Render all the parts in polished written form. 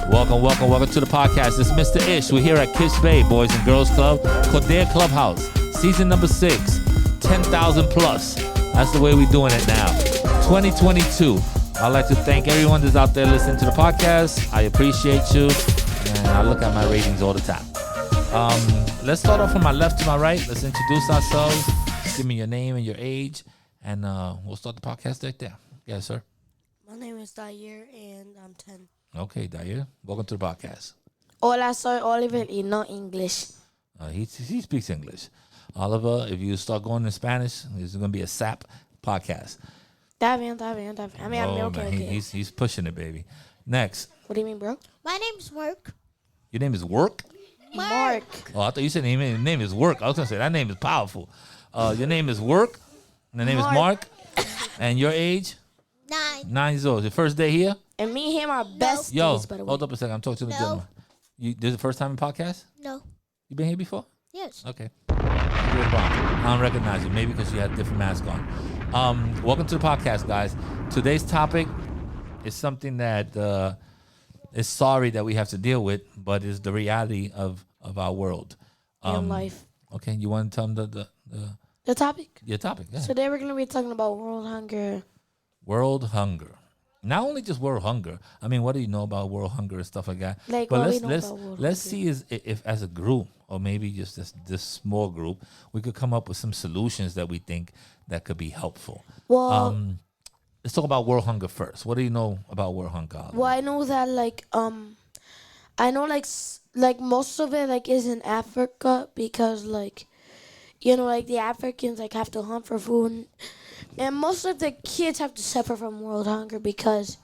Welcome to the podcast. This is Mr. Ish. We're here at Kips Bay Boys and Girls Club, Cordere Clubhouse, season number 6, 10,000 plus. That's the way we're doing it now. 2022. I'd like to thank everyone that's out there listening to the podcast. I appreciate you, and I look at my ratings all the time. Let's start off from my left to my right. Let's introduce ourselves. Give me your name and your age, and we'll start the podcast right there. Yes, sir. My name is Dayer, and I'm 10. Okay, Dayer. Welcome to the podcast. Hola, soy Oliver y no English. He speaks English. Oliver, if you start going in Spanish, this is going to be a SAP podcast. Está bien. I mean, okay. He's pushing it, baby. Next. What do you mean, bro? My name's Mark. Your name is Work? Mark. Oh, I thought you said your name is Work. I was going to say, that name is powerful. Your name is Work. And the name is Mark. And your age? 9. 9 years old. Your first day here? And me and him are besties, Yo, by the way. hold up a second. I'm talking to the gentleman. This is the first time in podcast? No. You been here before? Yes. Okay. I don't recognize you. Maybe because you had a different mask on. Welcome to the podcast, guys. Today's topic is something that is sorry that we have to deal with, but is the reality of our world. In life. Okay, you want to tell them The topic? your topic? Yeah. Today we're going to be talking about world hunger. World hunger. Not only just world hunger. I mean, what do you know about world hunger and stuff like that? Like, but what we know about world let's hunger. see if as a group, or maybe just this small group, we could come up with some solutions that we think that could be helpful. Well, Let's talk about world hunger first. What do you know about world hunger? well, I know that, I know, like most of it, is in Africa because, the Africans, have to hunt for food. And most of the kids have to suffer from world hunger because,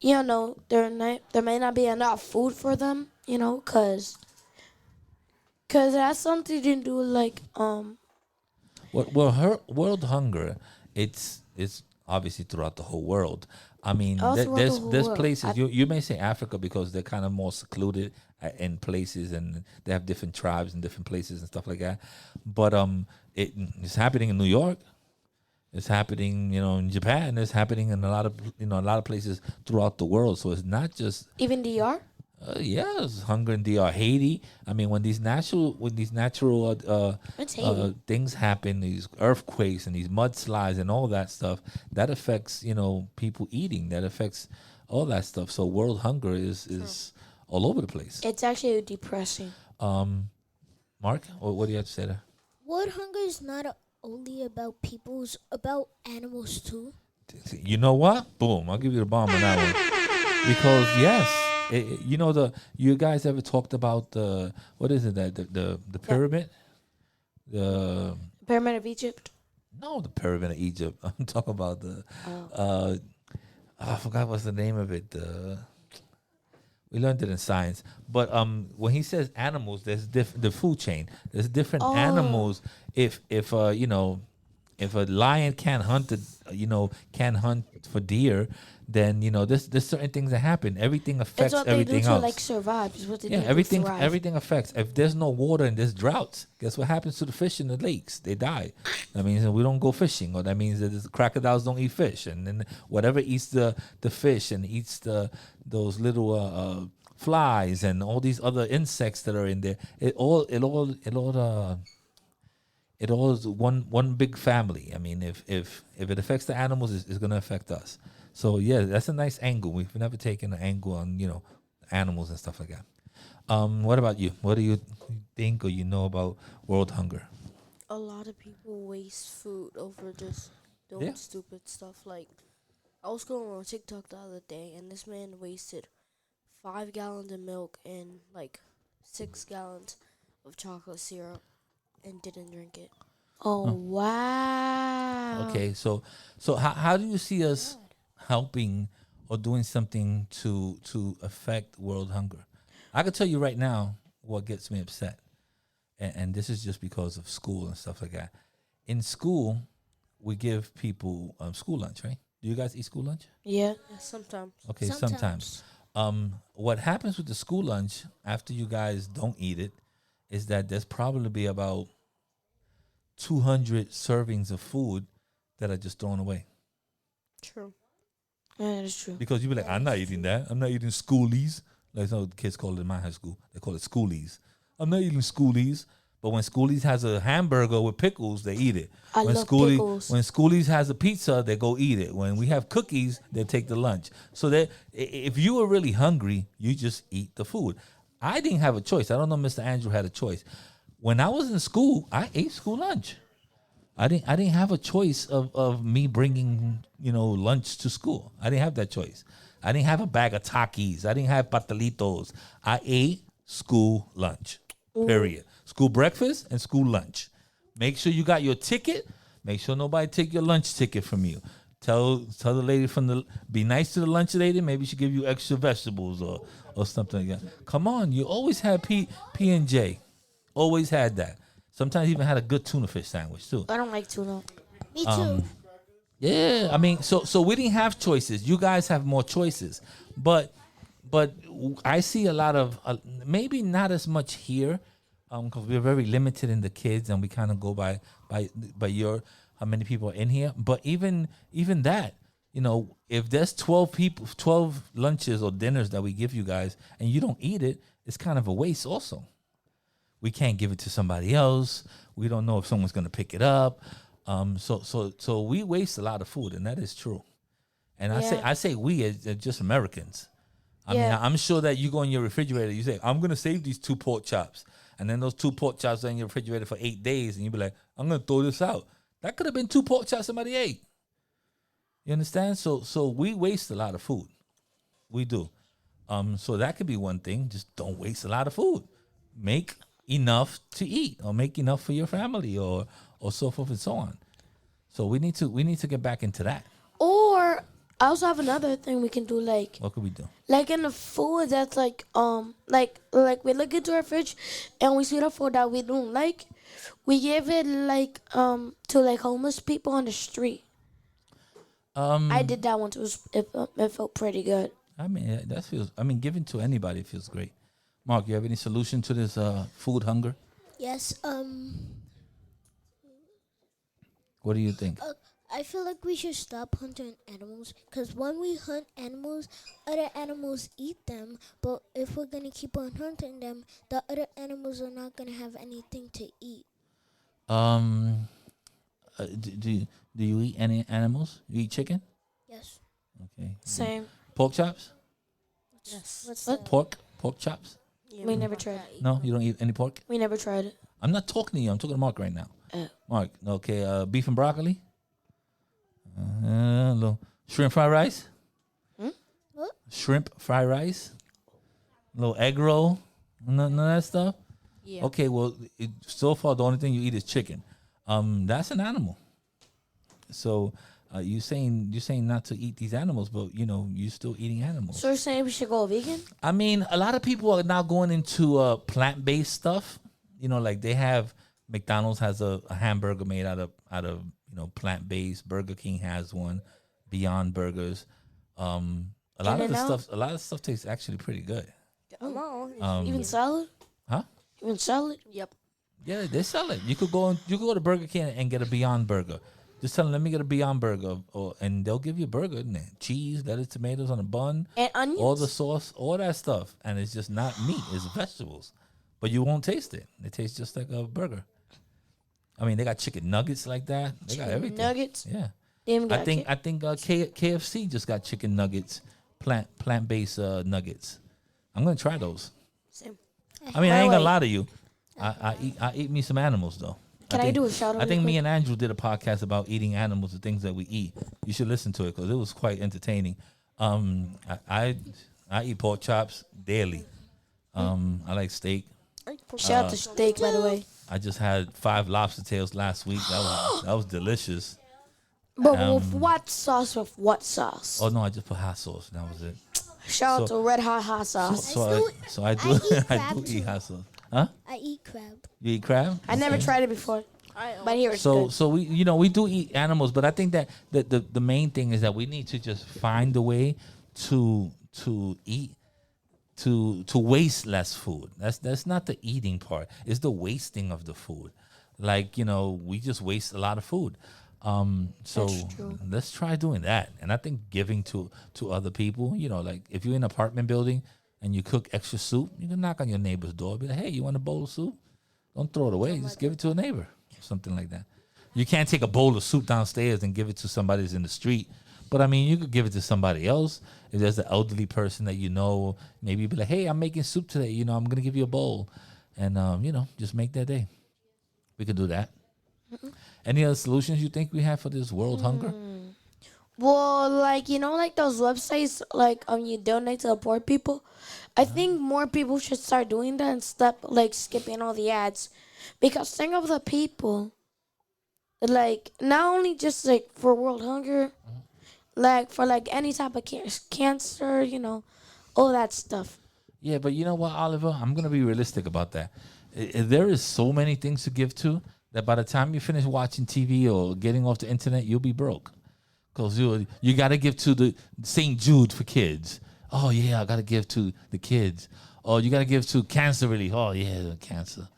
there may not be enough food for them, because it has something to do world hunger, it's obviously throughout the whole world. I mean, throughout the there's whole world. places, you may say Africa because they're kind of more secluded in places and they have different tribes in different places and stuff like that. But it's happening in New York. It's happening, in Japan. It's happening in a lot of places throughout the world. So it's not just even DR. Yes, hunger in DR, Haiti. I mean, when these natural things happen, these earthquakes and these mudslides and all that stuff, that affects people eating. That affects all that stuff. So world hunger is all over the place. It's actually depressing. Mark, what do you have to say there? World hunger is not only about people's, about animals too. You know what? Boom! I'll give you the bomb on that one. Because yes, you guys ever talked about the pyramid? The Pyramid of Egypt. No, the pyramid of Egypt. I'm talking about I forgot what's the name of it. We learned it in science, but when he says animals, there's the food chain. There's different animals. If a lion can't hunt for deer, then there's certain things that happen. Everything affects everything else. It's what they do to survive. It's what they do everything to thrive. everything affects. If there's no water and there's droughts, guess what happens to the fish in the lakes? They die. That means that we don't go fishing, or that means that the crocodiles don't eat fish, and then whatever eats the fish and eats those little flies and all these other insects that are in there. It all is one big family. I mean, if it affects the animals, it's going to affect us. So yeah, that's a nice angle. We've never taken an angle on animals and stuff like that. What about you? What do you think or about world hunger? A lot of people waste food over just doing stupid stuff. Like, I was going on TikTok the other day, and this man wasted 5 gallons of milk and 6 gallons of chocolate syrup and didn't drink it. Oh, wow. Okay, so how do you see us helping or doing something to affect world hunger? I can tell you right now what gets me upset, and this is just because of school and stuff like that. In school, we give people school lunch, right? Do you guys eat school lunch? Yeah, sometimes. Okay, sometimes. What happens with the school lunch after you guys don't eat it is that there's probably about 200 servings of food that are just thrown away. True. Yeah, that is true. Because you be like, I'm not eating that. I'm not eating schoolies. Like some kids call it in my high school. They call it schoolies. I'm not eating schoolies. But when Schoolies has a hamburger with pickles, they eat it. I when love pickles. When Schoolies has a pizza, they go eat it. When we have cookies, they take the lunch. So that if you were really hungry, you just eat the food. I didn't have a choice. I don't know if Mr. Andrew had a choice. When I was in school, I ate school lunch. I didn't have a choice of me bringing, lunch to school. I didn't have that choice. I didn't have a bag of Takis. I didn't have patalitos. I ate school lunch. Period. School breakfast and school lunch. Make sure you got your ticket. Make sure nobody take your lunch ticket from you. Tell the lady be nice to the lunch lady. Maybe she give you extra vegetables or something like that. Come on, you always had P&J. Always had that. Sometimes even had a good tuna fish sandwich too. I don't like tuna. Me too. Yeah, I mean, so we didn't have choices. You guys have more choices, but I see a lot of maybe not as much here, because we're very limited in the kids, and we kind of go by your how many people are in here. But even that, if there's 12 people, 12 lunches or dinners that we give you guys, and you don't eat it, it's kind of a waste. Also, we can't give it to somebody else. We don't know if someone's going to pick it up. So we waste a lot of food, and that is true. And I say we as just Americans. I mean, I'm sure that you go in your refrigerator, you say, I'm going to save these 2 pork chops. And then those 2 pork chops are in your refrigerator for 8 days. And you be like, I'm going to throw this out. That could have been 2 pork chops somebody ate. You understand? So we waste a lot of food. We do. So that could be one thing. Just don't waste a lot of food. Make enough to eat, or make enough for your family, or so forth and so on. So we need to get back into that. Or I also have another thing we can do. Like, what could we do? Like in the food that's like we look into our fridge and we see the food that we don't like, we give it to like homeless people on the street. I did that once. It felt pretty good. I mean, giving to anybody feels great. Mark, you have any solution to this food hunger? Yes. What do you think? I feel like we should stop hunting animals, because when we hunt animals, other animals eat them. But if we're going to keep on hunting them, the other animals are not going to have anything to eat. Do you eat any animals? You eat chicken? Yes. Okay. Same. Pork chops? Yes. What's that? Pork chops? Yeah, we never tried it. No, you don't eat any pork? We never tried it. I'm not talking to you. I'm talking to Mark right now. Mark, okay, beef and broccoli? A little shrimp fried rice? What? Shrimp fried rice? A little egg roll? None of that stuff? Yeah. Okay, well, so far the only thing you eat is chicken. That's an animal. So you're saying not to eat these animals, but you're still eating animals. So you're saying we should go vegan? I mean, a lot of people are now going into plant-based stuff. Like they have McDonald's has a hamburger made out of plant-based. Burger King has one. Beyond Burgers. A lot of stuff tastes actually pretty good. Even salad? Huh? Even salad? Yep. Yeah, they sell it. You could go to Burger King and get a Beyond Burger. Just tell them, let me get a Beyond Burger, and they'll give you a burger, and cheese, lettuce, tomatoes on a bun, and onions, all the sauce, all that stuff, and it's just not meat; it's vegetables. But you won't taste it. It tastes just like a burger. I mean, they got chicken nuggets like that. They got everything. Nuggets. Yeah. I think KFC just got chicken nuggets, plant-based nuggets. I'm gonna try those. Same. I mean, I ain't gonna lie to you. I eat me some animals though. Can I do a shout out? I think me and Andrew did a podcast about eating animals, the things that we eat. You should listen to it because it was quite entertaining. I eat pork chops daily. I like steak. Shout out to steak, by the way. I just had 5 lobster tails last week. That was delicious. But with what sauce? With what sauce? Oh no, I just put hot sauce. That was it. Shout out to red hot sauce. So I do eat hot sauce. Huh? I eat crab. You eat crab? I never tried it before, but here it's good. So we do eat animals, but I think that the main thing is that we need to just find a way to eat to waste less food. That's not the eating part. It's the wasting of the food. Like we just waste a lot of food. So let's try doing that. And I think giving to other people. Like if you're in an apartment building and you cook extra soup, you can knock on your neighbor's door. Be like, hey, you want a bowl of soup? Don't throw it away. Just give it to a neighbor. Something like that. You can't take a bowl of soup downstairs and give it to somebody who's in the street. But, I mean, you could give it to somebody else. If there's an elderly person that you know, maybe be like, hey, I'm making soup today. You know, I'm going to give you a bowl. And, you know, just make that day. We could do that. Any other solutions you think we have for this world hunger? Well, like, you know, like those websites, like, you donate to the poor people. I think more people should start doing that and stop, like, skipping all the ads. Because think of the people, like, not only just, like, for world hunger, like, for, like, any type of cancer, you know, all that stuff. Yeah, but you know what, Oliver? I'm going to be realistic about that. There is so many things to give to that by the time you finish watching TV or getting off the internet, you'll be broke. Because you got to give to the St. Jude for kids. Oh, yeah, I got to give to the kids. Oh, you got to give to cancer relief. Oh, yeah, cancer.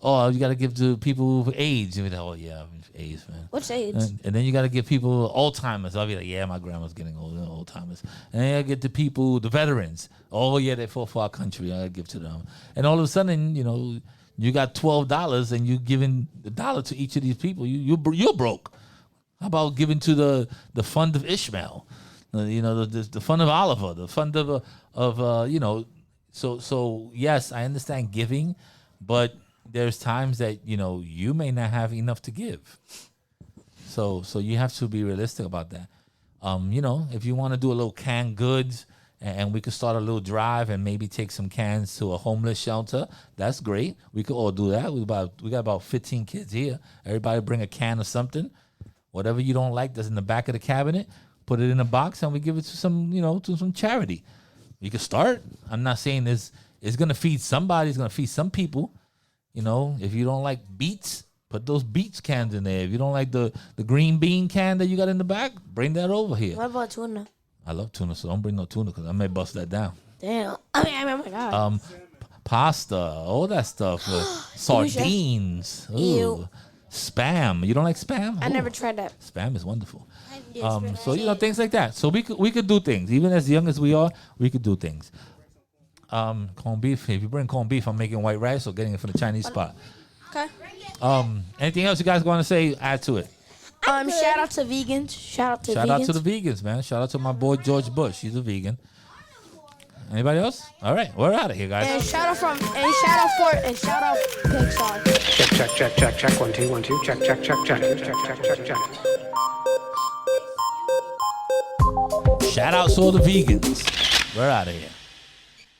Oh, you got to give to people with AIDS. Oh, yeah, AIDS, man. What's AIDS? And then you got to give people Alzheimer's. I'll be like, yeah, my grandma's getting Alzheimer's. And then I get the people, the veterans. Oh, yeah, they fought for our country. I got to give to them. And all of a sudden, you know, you got $12 and you giving $1 to each of these people. You're broke. How about giving to the fund of Ishmael? You know, the fund of Oliver, the fund of you know. So yes, I understand giving, but there's times that, you know, you may not have enough to give. So you have to be realistic about that. You know, if you want to do a little canned goods and we could start a little drive and maybe take some cans to a homeless shelter, that's great. We could all do that. We got about 15 kids here. Everybody bring a can of something. Whatever you don't like that's in the back of the cabinet, put it in a box and we give it to some, you know, to some charity. You can start. I'm not saying it's going to feed somebody. It's going to feed some people. You know, if you don't like beets, put those beets cans in there. If you don't like the green bean can that you got in the back, bring that over here. What about tuna? I love tuna, so don't bring no tuna because I may bust that down. Damn. I mean, oh my God. Pasta, all that stuff. Sardines. Ooh. Ew. Spam. You don't like spam? I never tried that. Spam is wonderful. So, you know, things like that. So we could do things. Even as young as we are, we could do things. Corned beef. If you bring corned beef, I'm making white rice or getting it from the Chinese spot. Okay. Anything else you guys want to say? Add to it. Shout out to vegans. Shout out to the vegans, man. Shout out to my boy George Bush. He's a vegan. Anybody else? All right, we're out of here, guys. And shout out Pixar. Check. 1 2 1 2. Check. Shout out to all the vegans. We're out of here.